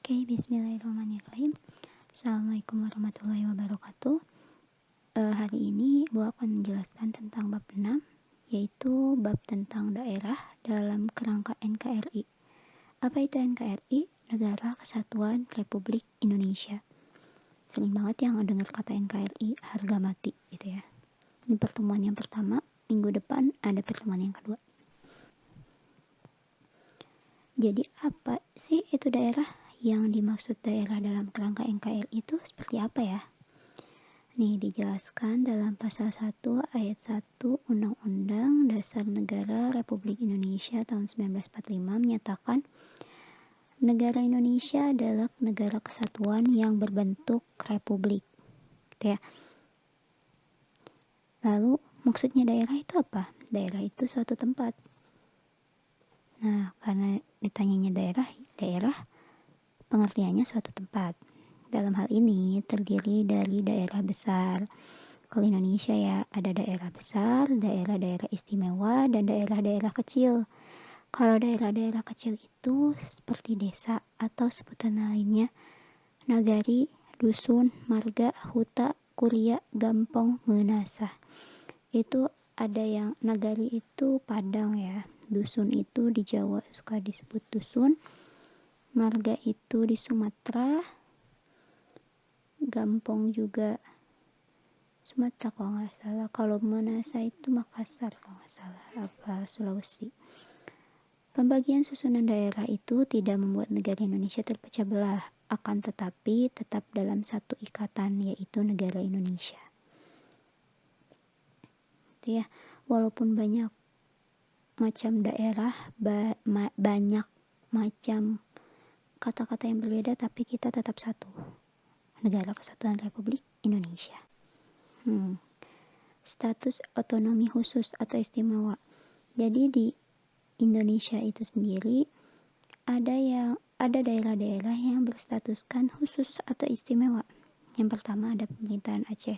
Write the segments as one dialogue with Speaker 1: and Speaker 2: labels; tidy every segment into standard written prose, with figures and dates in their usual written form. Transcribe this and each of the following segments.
Speaker 1: Oke, bismillahirrahmanirrahim. Assalamualaikum warahmatullahi wabarakatuh. Hari ini Ibu akan menjelaskan tentang bab 6, yaitu bab tentang daerah dalam kerangka NKRI. Apa itu NKRI? Negara Kesatuan Republik Indonesia. Sering banget yang dengar kata NKRI, harga mati gitu ya. Ini pertemuan yang pertama, minggu depan ada pertemuan yang kedua. Jadi apa sih itu daerah? Yang dimaksud daerah dalam kerangka NKRI itu seperti apa ya? Nih dijelaskan dalam pasal 1 ayat 1 Undang-Undang Dasar Negara Republik Indonesia tahun 1945 menyatakan negara Indonesia adalah negara kesatuan yang berbentuk republik. Gitu ya. Lalu maksudnya daerah itu apa? Daerah itu suatu tempat. Nah, karena ditanyanya daerah pengertiannya suatu tempat. Dalam hal ini terdiri dari daerah besar. Kalau Indonesia ya ada daerah besar, daerah-daerah istimewa, dan daerah-daerah kecil. Kalau daerah-daerah kecil itu seperti desa atau sebutan lainnya, nagari, dusun, marga, huta, kuria, gampong, menasah. Itu ada yang nagari itu Padang ya, dusun itu di Jawa suka disebut dusun, marga itu di Sumatera, gampong juga Sumatera kalau nggak salah. Kalau menasah itu Makassar kalau nggak salah, apa Sulawesi. Pembagian susunan daerah itu tidak membuat negara Indonesia terpecah belah, akan tetapi tetap dalam satu ikatan, yaitu negara Indonesia. Itu ya, walaupun banyak macam daerah, banyak macam kata-kata yang berbeda, tapi kita tetap satu, Negara Kesatuan Republik Indonesia. Status otonomi khusus atau istimewa. Jadi di Indonesia itu sendiri ada daerah-daerah yang berstatuskan khusus atau istimewa. Yang pertama ada pemerintahan Aceh.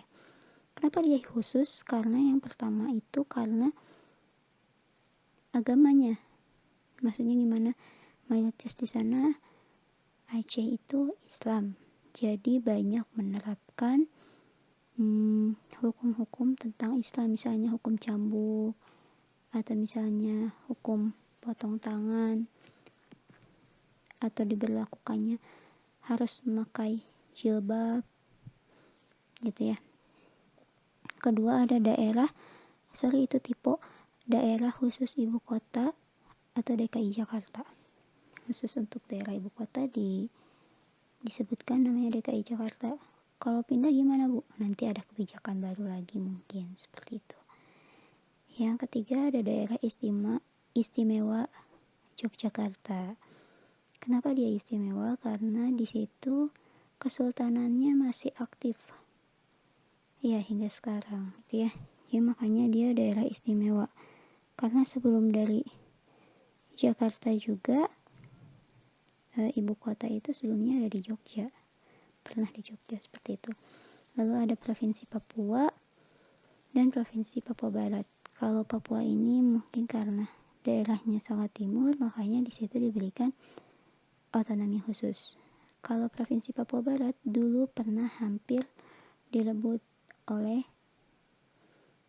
Speaker 1: Kenapa dia khusus? Karena yang pertama itu karena agamanya. Maksudnya gimana? Mayoritas di sana Aceh itu Islam. Jadi banyak menerapkan hukum-hukum tentang Islam, misalnya hukum cambuk atau misalnya hukum potong tangan, atau diberlakukannya harus memakai jilbab gitu ya. Kedua ada itu tipe daerah khusus ibu kota atau DKI Jakarta. Khusus untuk daerah ibu kota disebutkan namanya DKI Jakarta. Kalau pindah gimana Bu? Nanti ada kebijakan baru lagi mungkin seperti itu. Yang ketiga ada daerah istimewa Yogyakarta. Kenapa dia istimewa? Karena di situ kesultanannya masih aktif. Ya hingga sekarang gitu ya. Jadi makanya dia daerah istimewa. Karena sebelum dari Jakarta juga ibu kota itu sebelumnya ada di Jogja. Pernah di Jogja seperti itu. Lalu ada Provinsi Papua dan Provinsi Papua Barat. Kalau Papua ini mungkin karena daerahnya sangat timur, makanya di situ diberikan otonomi khusus. Kalau Provinsi Papua Barat dulu pernah hampir direbut oleh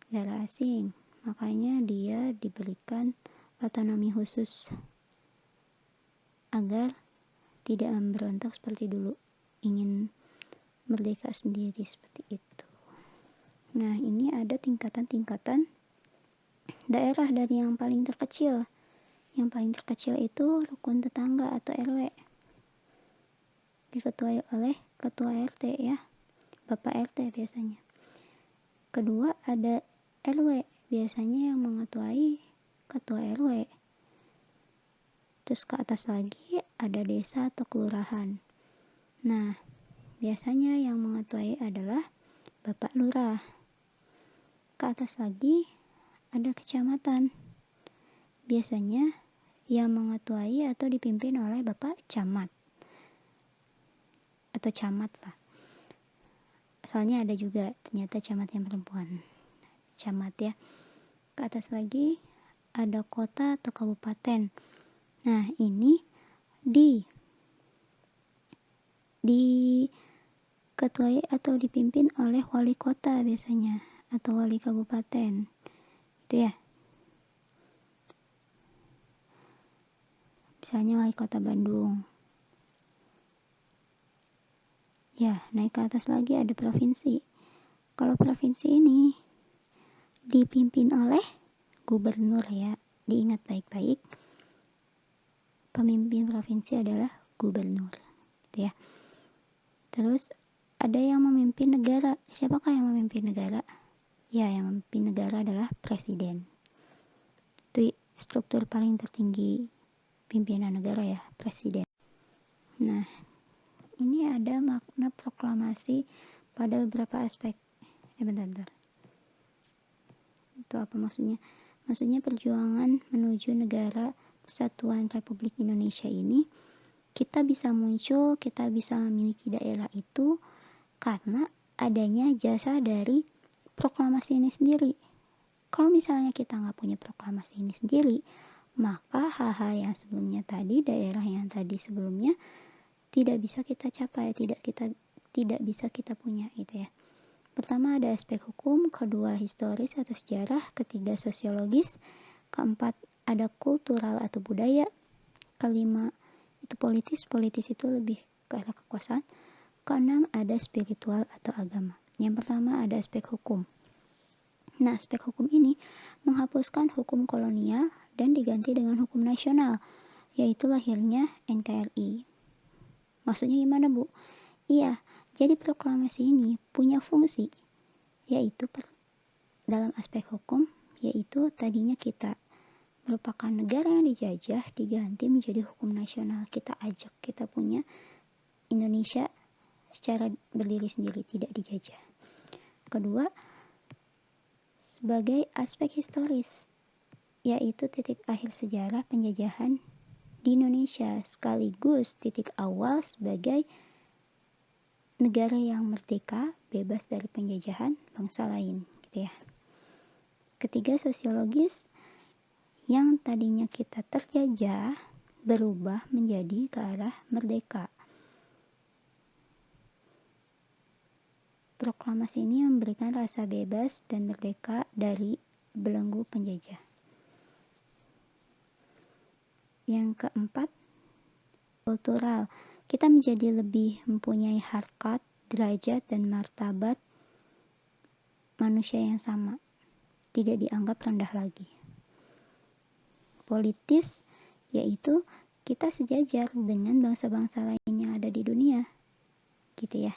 Speaker 1: negara asing, makanya dia diberikan otonomi khusus agar tidak memberontak seperti dulu, ingin merdeka sendiri seperti itu. Nah, ini ada tingkatan-tingkatan daerah dari yang paling terkecil. Yang paling terkecil itu rukun tetangga atau RW. Diketuai oleh ketua RT ya, Bapak RT biasanya. Kedua ada RW, biasanya yang mengetuai ketua RW. Terus ke atas lagi ada desa atau kelurahan. Nah, biasanya yang mengetuai adalah Bapak Lurah. Ke atas lagi ada kecamatan. Biasanya yang mengetuai atau dipimpin oleh Bapak Camat. Atau camat lah. Soalnya ada juga ternyata camat yang perempuan. Camat ya. Ke atas lagi ada kota atau kabupaten. Nah, ini di diketuai atau dipimpin oleh wali kota biasanya atau wali kabupaten itu ya. Misalnya wali kota Bandung. Ya, naik ke atas lagi ada provinsi. Kalau provinsi ini dipimpin oleh gubernur ya. Diingat baik-baik. Pemimpin provinsi adalah gubernur. Gitu ya. Terus ada yang memimpin negara. Siapakah yang memimpin negara? Ya, yang memimpin negara adalah presiden. Itu struktur paling tertinggi pimpinan negara ya, presiden. Nah, ini ada makna proklamasi pada beberapa aspek. Bentar. Itu apa maksudnya? Maksudnya perjuangan menuju negara Kesatuan Republik Indonesia ini, kita bisa muncul, kita bisa memiliki daerah itu karena adanya jasa dari proklamasi ini sendiri. Kalau misalnya kita nggak punya proklamasi ini sendiri, maka hal-hal yang sebelumnya tadi, daerah yang tadi sebelumnya tidak bisa kita capai, tidak bisa kita punya gitu ya. Pertama ada aspek hukum, kedua historis atau sejarah, ketiga sosiologis, keempat ada kultural atau budaya, kelima itu politis itu lebih ke arah kekuasaan, keenam ada spiritual atau agama. Yang pertama ada aspek hukum. Nah, aspek hukum ini menghapuskan hukum kolonial dan diganti dengan hukum nasional, yaitu lahirnya NKRI. Maksudnya gimana, Bu? Iya, jadi proklamasi ini punya fungsi, yaitu dalam aspek hukum, yaitu tadinya kita merupakan negara yang dijajah diganti menjadi hukum nasional. Kita ajak, kita punya Indonesia secara berdiri sendiri, tidak dijajah. Kedua, sebagai aspek historis, yaitu titik akhir sejarah penjajahan di Indonesia sekaligus titik awal sebagai negara yang merdeka, bebas dari penjajahan bangsa lain, gitu ya. Ketiga, sosiologis, yang tadinya kita terjajah berubah menjadi ke arah merdeka. Proklamasi ini memberikan rasa bebas dan merdeka dari belenggu penjajah. Yang keempat, kultural. Kita menjadi lebih mempunyai harkat, derajat, dan martabat manusia yang sama. Tidak dianggap rendah lagi. Politis, yaitu kita sejajar dengan bangsa-bangsa lain yang ada di dunia. Gitu ya.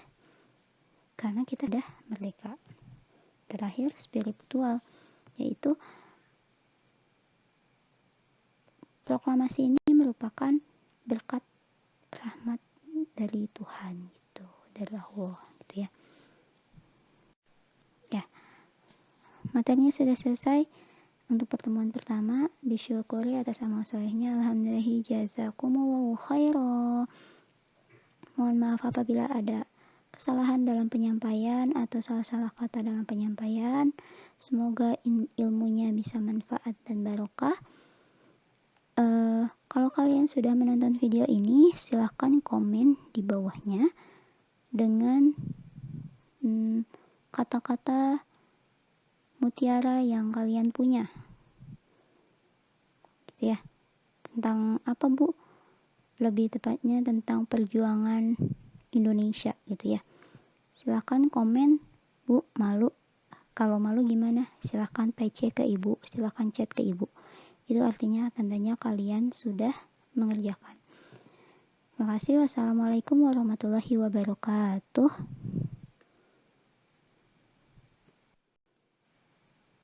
Speaker 1: Karena kita sudah merdeka. Terakhir, spiritual, yaitu proklamasi ini merupakan berkat rahmat dari Tuhan gitu, dari Allah gitu ya. Ya, materinya sudah selesai untuk pertemuan pertama. Disyukuri atas amal solehnya. Alhamdulillah, jazakumullahu khairan. Mohon maaf apabila ada kesalahan dalam penyampaian atau salah-salah kata dalam penyampaian. Semoga ilmunya bisa manfaat dan barokah. Kalau kalian sudah menonton video ini, silahkan komen di bawahnya dengan kata-kata mutiara yang kalian punya. Gitu ya. Tentang apa, Bu? Lebih tepatnya tentang perjuangan Indonesia gitu ya. Silahkan komen, Bu, malu. Kalau malu gimana? Silahkan PC ke Ibu, silahkan chat ke Ibu. Itu artinya tandanya kalian sudah mengerjakan. Terima kasih. Wassalamualaikum warahmatullahi wabarakatuh.